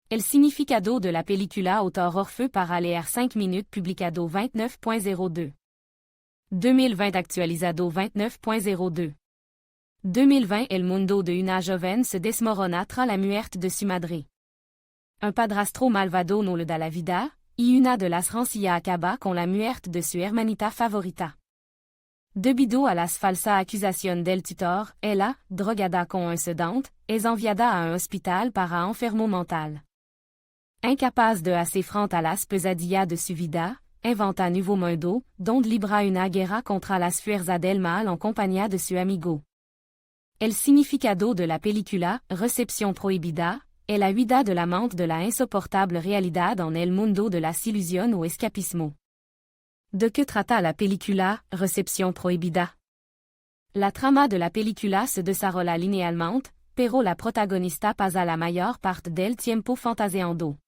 El significado de la película autor Orfeu para leer 5 minutes publicado 29.02. 2020 actualizado 29.02. 2020 El mundo de una joven se desmorona tras la muerte de su madre. Un padrastro malvado no le da la vida, y una de las rencillas acaba con la muerte de su hermanita favorita. Debido a las falsas acusaciones del tutor, ella, drogada con un sedante, es enviada a un hospital para enfermo mental. Incapaz de hacer frente a las pesadillas de su vida, inventa nuevo mundo, donde libra una guerra contra las fuerzas del mal en compañía de su amigo. El significado de la película, Recepción prohibida, es la huida de la mente de la insoportable realidad en el mundo de las ilusiones o escapismo. ¿De qué trata la película, Recepción prohibida? La trama de la película se desarrolla linealmente, pero la protagonista pasa la mayor parte del tiempo fantaseando.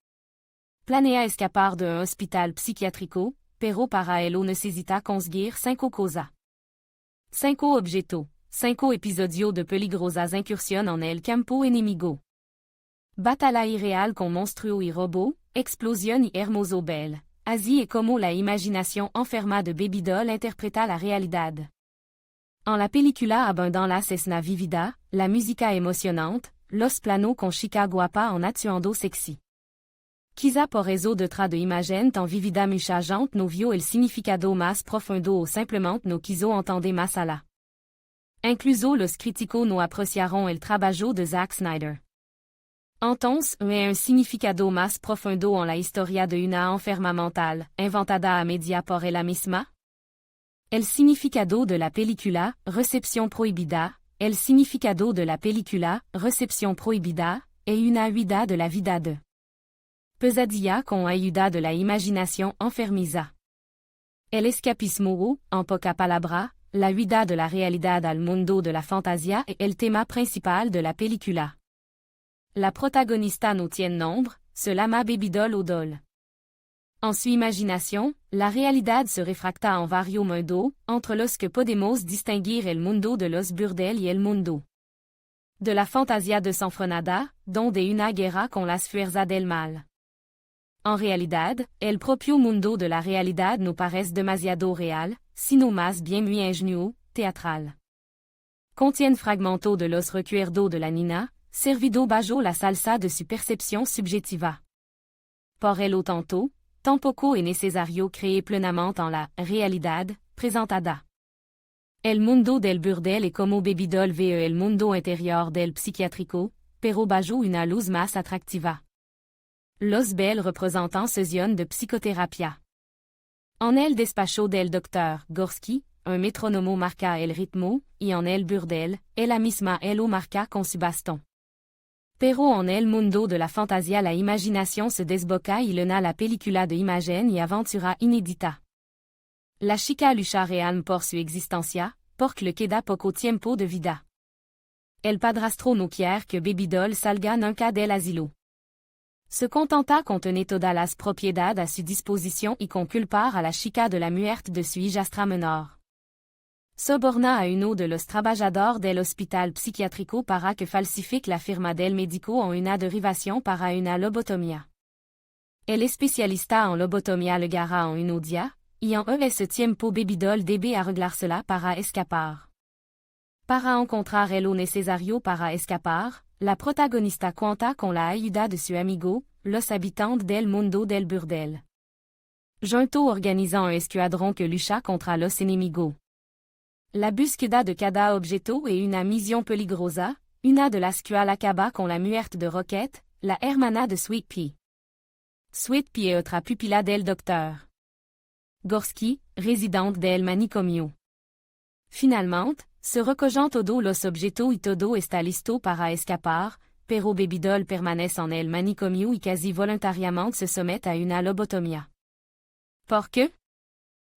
Planea escapar de un hospital psiquiátrico, pero para ello necesita conseguir 5 cosas. 5 objetos, 5 episodios de peligrosas incursiones en el campo enemigo. Batalla irreal con monstruos y robots, explosión y hermoso belle. Así es como la imaginación enferma de Babydoll interpreta la realidad. En la película abundan las escenas vividas, la música emocionante, los planos con chica guapa en atuendo sexy. Quizá por eso detrás de imagen tan vivida mucha gente no vio el significado más profundo o simplemente no quiso entender más allá. Incluso los críticos no apreciaron el trabajo de Zack Snyder. Entonces, hay un significado más profundo en la historia de una enferma mental, inventada a media por ella misma? El significado de la película, Recepción prohibida, el significado de la película, Recepción prohibida, es una huida de la vida de pesadilla con ayuda de la imaginación enfermiza. El escapismo, en poca palabra, la huida de la realidad al mundo de la fantasía es el tema principal de la película. La protagonista no tiene nombre, se llama Babydoll o Doll. En su imaginación, la realidad se refracta en varios mundos, entre los que podemos distinguir el mundo de los burdeles y el mundo de la fantasía desenfrenada, donde una guerra con las fuerzas del mal. En realidad, el propio mundo de la realidad no parece demasiado real, sino más bien muy ingenuo, teatral. Contiene fragmentos de los recuerdos de la nina, servido bajo la salsa de su percepción subjetiva. Por ello tanto, tampoco es necesario creer plenamente en la realidad presentada. El mundo del burdel es como Babydoll ve el mundo interior del psiquiátrico, pero bajo una luz más atractiva. Los belles representan sesión de psicoterapia. En el despacho del Dr. Gorski, un metrónomo marca el ritmo, y en el burdel, ella misma lo marca con su bastón. Pero en el mundo de la fantasía la imaginación se desboca y llena la película de imagen y aventura inédita. La chica lucha real por su existencia, porque le queda poco tiempo de vida. El padrastro no quiere que Babydoll salga nunca del asilo. Se contenta con tener todas las propiedades a su disposición y con culpar a la chica de la muerte de su hijastra menor. Soborna a uno de los trabajadores del hospital psiquiátrico para que falsifique la firma del médico en una derivación para una lobotomía. El especialista en lobotomía le gara en un día, y en ese tiempo Babydoll debe arreglársela para escapar. Para encontrar lo necesario para escapar, la protagonista cuenta con la ayuda de su amigo, los habitantes del mundo del burdel. Junto organizan un escuadrón que lucha contra los enemigos. La búsqueda de cada objeto es una misión peligrosa, una de las cuales acaba con la muerte de Rocket, la hermana de Sweet Pea. Sweet Pea es otra pupila del Dr. Gorski, residente del manicomio. Finalmente, se recogen todos los objetos y todo está listo para escapar, pero Babydoll permanece en el manicomio y casi voluntariamente se somete a una lobotomía. ¿Por qué?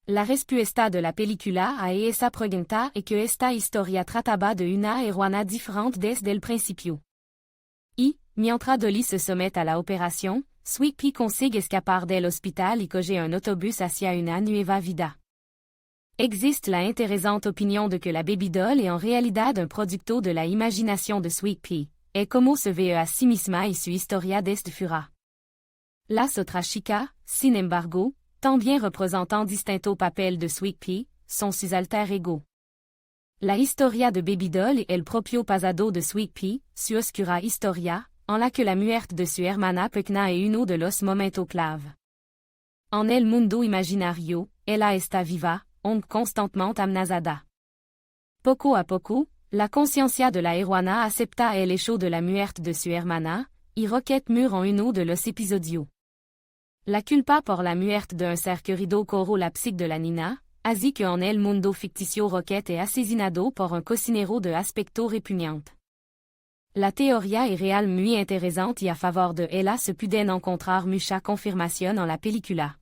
La respuesta de la película a esa pregunta es que esta historia trataba de una heroína diferente desde el principio. Y, mientras Dolly se somete a la operación, Sweet Pea consigue escapar del hospital y coge un autobús hacia una nueva vida. Existe la interesante opinión de que la Babydoll est en realidad un producto de la imaginación de Sweet Pea, è como se ve si misma y su historia desde fura. Las otras chicas, sin embargo, también representant distinto papel de Sweet Pea, son sus alter ego. La historia de Baby Doll y el propio pasado de Sweet Pea, su oscura historia, en la que la muerte de su hermana pequeña es uno de los momentos clave. En el mundo imaginario, ella está viva, onde constantemente amenazada. Poco a poco, la conciencia de la heroína acepta el hecho de la muerte de su hermana, y requête mur en uno de los episodios. La culpa por la muerte d'un ser querido corro la psique de la Nina, así que en el mundo ficticio requête est asesinado por un cocinero de aspecto repugnante. La teoría es real muy interesante y a favor de ella se pueden encontrar mucha confirmación en la película.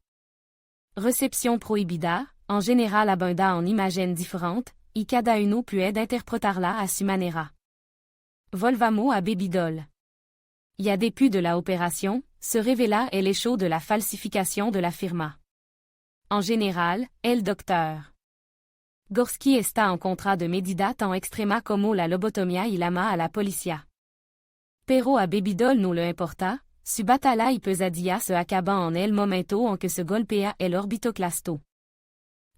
Recepción prohibida, en general abunda en imagen diferentes, y cada uno puede interpretarla a su manera. Volvamos a Baby Doll. Ya depuis de la opération, se révéla el hecho de la falsificación de la firma. En général, el docteur Gorski está en contra de medida tan extrema como la lobotomía y llama a la policía. Pero a Baby Doll no le importa, su batalla y pesadilla se acaban en el momento en que se golpea el orbitoclasto.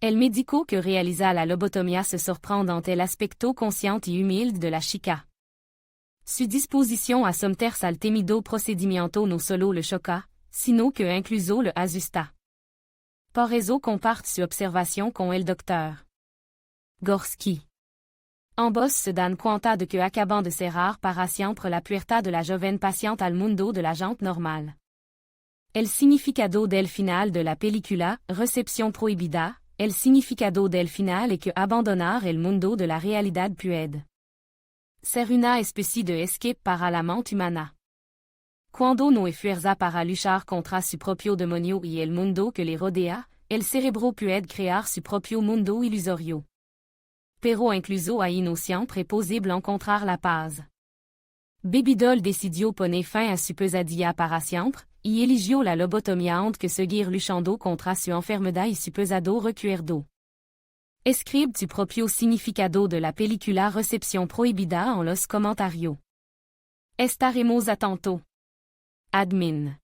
El médico que realiza la lobotomía se sorprend ante el aspecto consciente y humilde de la chica. Su disposición a someterse al temido procedimiento no solo le choca, sino que incluso le asusta. Por eso comparte su observación con el docteur Gorski. Ambos se dan cuenta de que acaban de cerrar para siempre la puerta de la joven paciente al mundo de la gente normal. El significado del final de la película, Recepción prohibida, el significado del final es que abandonar el mundo de la realidad puede ser una especie de escape para la mente humana. Cuando no hay fuerza para luchar contra su propio demonio y el mundo que le rodea, el cerebro puede crear su propio mundo ilusorio. Pero incluso ahí no siempre es posible encontrar la paz. Baby Doll decidió poner fin a su pesadilla para siempre, y eligió la lobotomía antes que seguir luchando contra su enfermedad y su pesado recuerdo. Escribe tu propio significado de la película Recepción prohibida en los comentarios. Estaremos atentos. Admin.